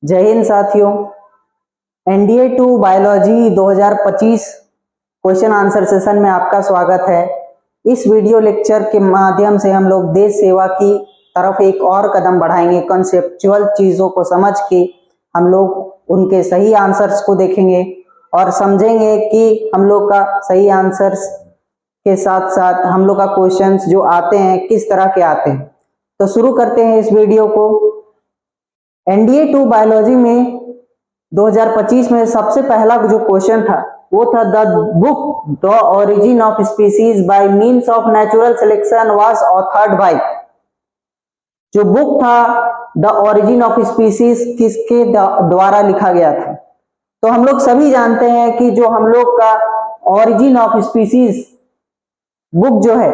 जय हिंद साथियों। NDA 2 biology 2025 question answer session में आपका स्वागत है। इस वीडियो लेक्चर के माध्यम से हम लोग देश सेवा की तरफ एक और कदम बढ़ाएंगे। कॉन्सेप्चुअल चीजों को समझ के हम लोग उनके सही आंसर्स को देखेंगे और समझेंगे कि हम लोग का सही आंसर्स के साथ साथ हम लोग का क्वेश्चंस जो आते हैं किस तरह के आते हैं। तो शुरू करते हैं इस वीडियो को। एनडीए 2 बायोलॉजी में 2025 में सबसे पहला जो क्वेश्चन था वो था the book the origin of species bye means of natural selection was authored bye. जो बुक था द ओरिजिन ऑफ स्पीसीज किसके द्वारा लिखा गया था? तो हम लोग सभी जानते हैं कि जो हम लोग का ओरिजिन ऑफ स्पीसीज बुक जो है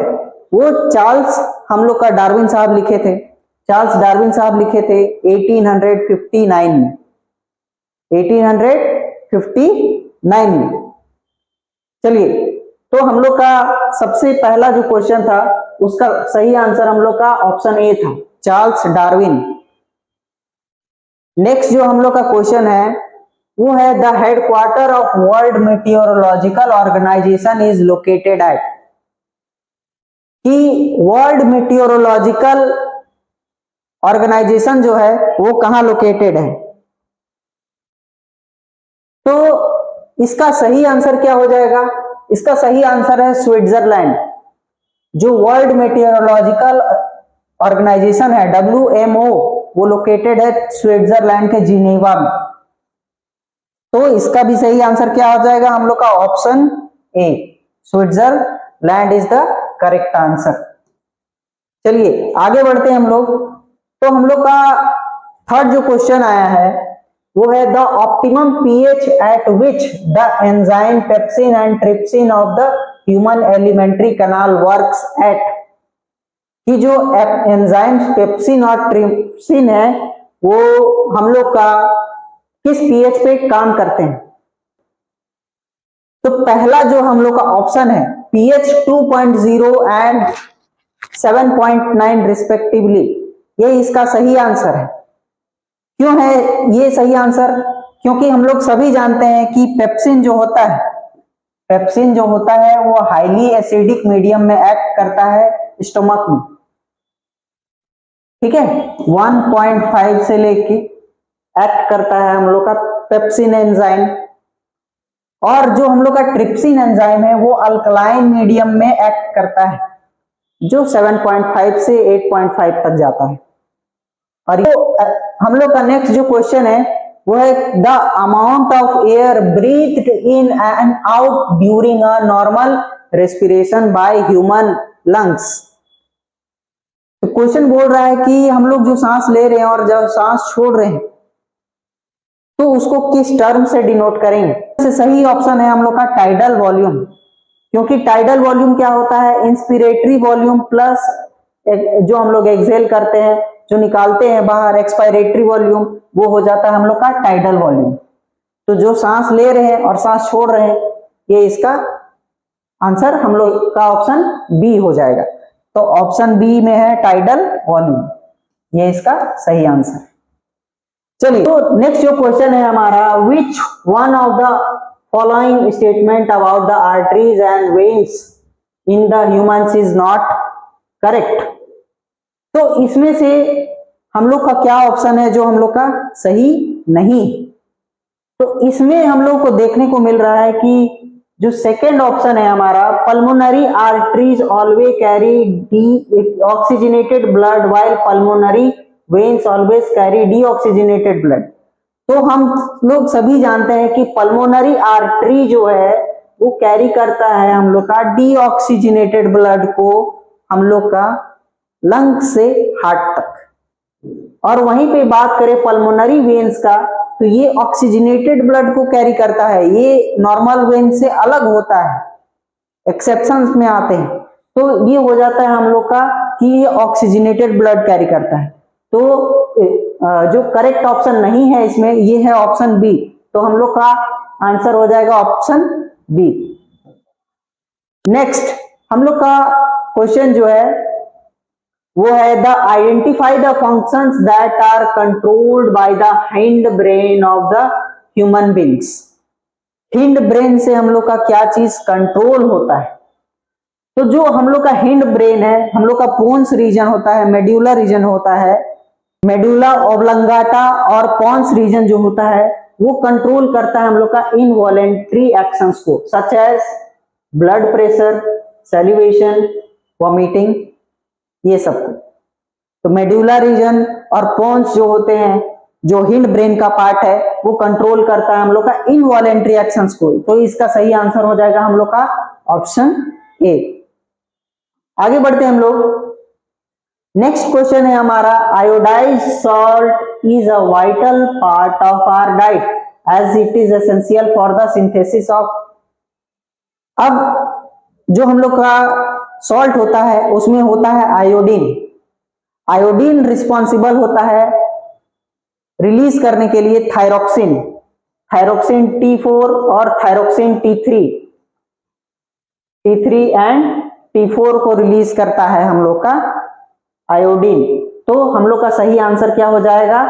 वो चार्ल्स हम लोग का डार्विन साहब लिखे थे। चार्ल्स डार्विन साहब लिखे थे 1859 में। 1859 में। चलिए, तो हम लोग का सबसे पहला जो क्वेश्चन था उसका सही आंसर हम लोग का ऑप्शन ए था, चार्ल्स डार्विन। नेक्स्ट जो हम लोग का क्वेश्चन है वो है the headquarter of world meteorological organisation is located at. कि वर्ल्ड मेटियोरोलॉजिकल ऑर्गेनाइजेशन जो है वो कहां लोकेटेड है? तो इसका सही आंसर क्या हो जाएगा? इसका सही आंसर है स्विट्जरलैंड। जो वर्ल्ड मेटियोरोलॉजिकल ऑर्गेनाइजेशन है WMO वो लोकेटेड है स्विट्जरलैंड के जिनेवा में। तो इसका भी सही आंसर क्या हो जाएगा हम लोग का? Option A, Switzerland is the correct answer. चलिए आगे बढ़ते हैं हम लोग। तो हम लोग का थर्ड जो क्वेश्चन आया है वो है the optimum pH eight which the enzyme pepsin and trypsin of the human alimentary canal works at. कि जो एंजाइम पेप्सिन और ट्रिप्सिन है वो हम लोग का किस पीएच पे काम करते हैं? तो पहला जो हम लोग का ऑप्शन है पीएच 2.0 एंड 7.9 रिस्पेक्टिवली, ये इसका सही आंसर है। क्यों है ये सही आंसर? क्योंकि हम लोग सभी जानते हैं कि पेप्सिन जो होता है, पेप्सिन जो होता है वो हाईली एसिडिक मीडियम में एक्ट करता है स्टमक में। ठीक है, 1.5 से लेके एक्ट करता है हम लोग का पेप्सिन एंजाइम। और जो हम लोग का ट्रिप्सिन एंजाइम है वो अल्कलाइन मीडियम में एक्ट करता है जो 7.5 से 8.5 तक जाता है। और हम लोग का नेक्स्ट जो क्वेश्चन है वो है the amount of air breathed in and out during a normal respiration by human lungs. तो क्वेश्चन बोल रहा है कि हम लोग जो सांस ले रहे हैं और जब सांस छोड़ रहे हैं तो उसको किस टर्म से डिनोट करेंगे? सबसे सही ऑप्शन है हम लोग का टाइडल वॉल्यूम। क्योंकि टाइडल वॉल्यूम क्या होता है? इंस्पिरेटरी वॉल्यूम प्लस जो हम लोग एक्सहेल करते हैं, जो निकालते हैं बाहर, एक्सपायरेटरी वॉल्यूम, वो हो जाता है हम लोग का टाइडल वॉल्यूम। तो जो सांस ले रहे हैं और सांस छोड़ रहे हैं, ये इसका आंसर हम लोग का ऑप्शन बी हो जाएगा। तो ऑप्शन बी में है टाइडल वॉल्यूम, ये इसका सही आंसर। चलिए, तो नेक्स्ट जो क्वेश्चन है हमारा which one of the following statement about the arteries and veins in the humans is not correct. तो इसमें से हम लोग का क्या ऑप्शन है जो हम लोग का सही नहीं? तो इसमें हम लोग को देखने को मिल रहा है कि जो सेकेंड ऑप्शन है हमारा pulmonary arteries always carry D oxygenated blood while pulmonary veins always carry deoxygenated blood. तो हम लोग सभी जानते हैं कि पल्मोनरी आर्टरी जो है वो कैरी करता है हम लोग का डीऑक्सीजनेटेड ब्लड को हम लोग का लंग से हार्ट तक। और वहीं पे बात करें पल्मोनरी वेन्स का तो ये ऑक्सीजनेटेड ब्लड को कैरी करता है, ये नॉर्मल वेन से अलग होता है, एक्सेप्शंस में आते हैं। तो ये हो जाता है हम लोग का कि ये ऑक्सीजनेटेड ब्लड कैरी करता है। तो जो करेक्ट ऑप्शन नहीं है इसमें ये है ऑप्शन बी। तो हम लोग का आंसर हो जाएगा ऑप्शन बी। नेक्स्ट हम लोग का क्वेश्चन जो है वो है the identify the functions that are controlled by the hind brain of the human beings. Hind brain से हम लोग का क्या चीज कंट्रोल होता है? तो जो हम लोग का हिंड ब्रेन है, हम लोग का पोन्स रीजन होता है, मेड्यूला रीजन होता है, मेडुला ऑब्लंगाटा और पॉन्स रीजन जो होता है वो कंट्रोल करता है हम लोग का इनवॉलेंट्री एक्शंस को, such as blood pressure, salivation, vomiting, ये सब को। तो मेडुला रीजन और पॉन्स जो होते हैं, जो हिंड ब्रेन का पार्ट है, वो कंट्रोल करता है हम लोग का इनवॉलेंट्री एक्शंस को। तो इसका सही आंसर हो जाएगा हम लोग का ऑप्शन ए। आगे बढ़ते हैं हम लोग। नेक्स्ट क्वेश्चन है हमारा, iodised salt is a vital part of our diet as it is essential for the synthesis of. अब जो हम लोग का सॉल्ट होता है उसमें होता है आयोडीन। आयोडीन रिस्पॉन्सिबल होता है रिलीज करने के लिए थायरोक्सिन, थायरोक्सिन T4 और थायरोक्सिन T3 एंड T4 को रिलीज करता है हम लोग का आयोडीन। तो हम लोग का सही आंसर क्या हो जाएगा?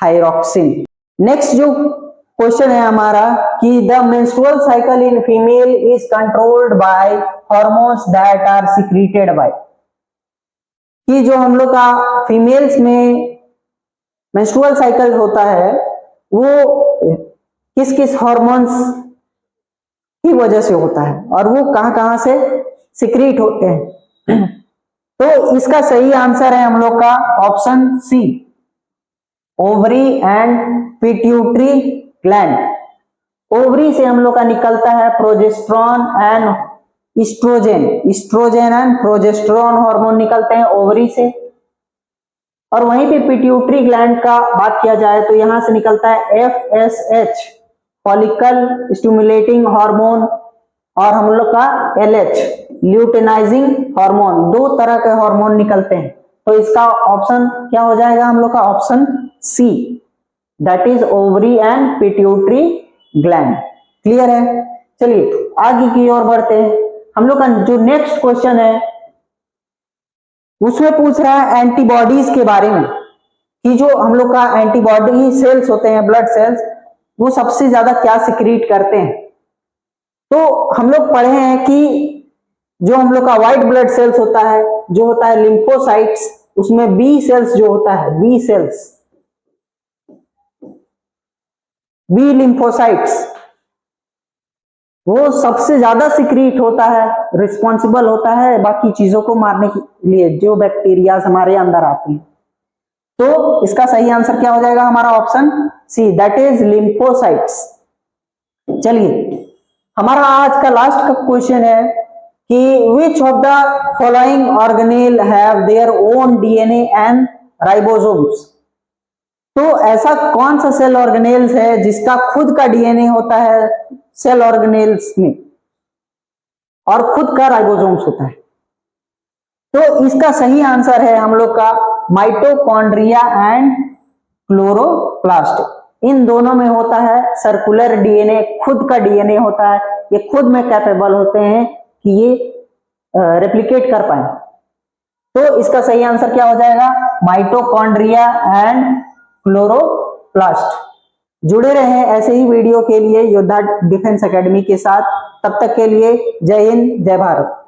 थायरोक्सिन। नेक्स्ट जो क्वेश्चन है हमारा कि the menstrual cycle in female is controlled by hormones that are secreted by. कि जो हम लोग का फीमेल्स में मेंस्ट्रुअल साइकिल होता है वो किस किस हार्मोन्स की वजह से होता है और वो कहां से सिक्रीट होते हैं? तो इसका सही आंसर है हम लोग का option c, ovary and pituitary gland. Ovary से हम लोग का निकलता है progesterone and oestrogen and progesterone hormone निकलते हैं ओवरी से। और वहीं पे पिट्यूटरी ग्लैंड का बात किया जाए तो यहां से निकलता है FSH, फॉलिकल स्टिमुलेटिंग हार्मोन, और हम लोग का LH, ल्यूटेनाइजिंग हार्मोन। दो तरह के हार्मोन निकलते हैं। तो इसका ऑप्शन क्या हो जाएगा हम लोग का? Option c, that is ovary and pituitary gland. Clear है? चलिए आगे की ओर बढ़ते हैं। हम लोग का जो नेक्स्ट क्वेश्चन है उसमें पूछ रहा है एंटीबॉडीज के बारे में, कि जो हम लोग का एंटीबॉडी सेल्स होते हैं, ब्लड सेल्स, वो सबसे ज्यादा क्या सिक्रीट करते हैं। तो हम लोग पढ़े हैं कि जो हम लोग का व्हाइट ब्लड सेल्स होता है, जो होता है लिम्फोसाइट्स, उसमें बी सेल्स जो होता है, बी सेल्स, बी लिम्फोसाइट्स, वो सबसे ज्यादा सिक्रीट होता है, रिस्पॉन्सिबल होता है बाकी चीजों को मारने के लिए, जो बैक्टीरिया हमारे अंदर आते हैं। तो इसका सही आंसर क्या हो जाएगा हमारा? Option c, that is lymphocytes. चलिए हमारा आज का लास्ट का क्वेश्चन है कि which of the following organelle have their own DNA and ribosomes. तो ऐसा कौन सा सेल ऑर्गेनेल्स है जिसका खुद का DNA होता है सेल ऑर्गेनेल्स में और खुद का राइबोसोम्स होता है? तो इसका सही आंसर है हम लोग का माइटोकॉन्ड्रिया एंड क्लोरोप्लास्ट। इन दोनों में होता है सर्कुलर DNA, खुद का DNA होता है, ये खुद में कैपेबल होते हैं कि ये रेप्लिकेट कर पाए। तो इसका सही आंसर क्या हो जाएगा? Mitochondria and chloroplast. जुड़े रहे ऐसे ही वीडियो के लिए योद्धा डिफेंस एकेडमी के साथ। तब तक के लिए जय हिंद, जय भारत।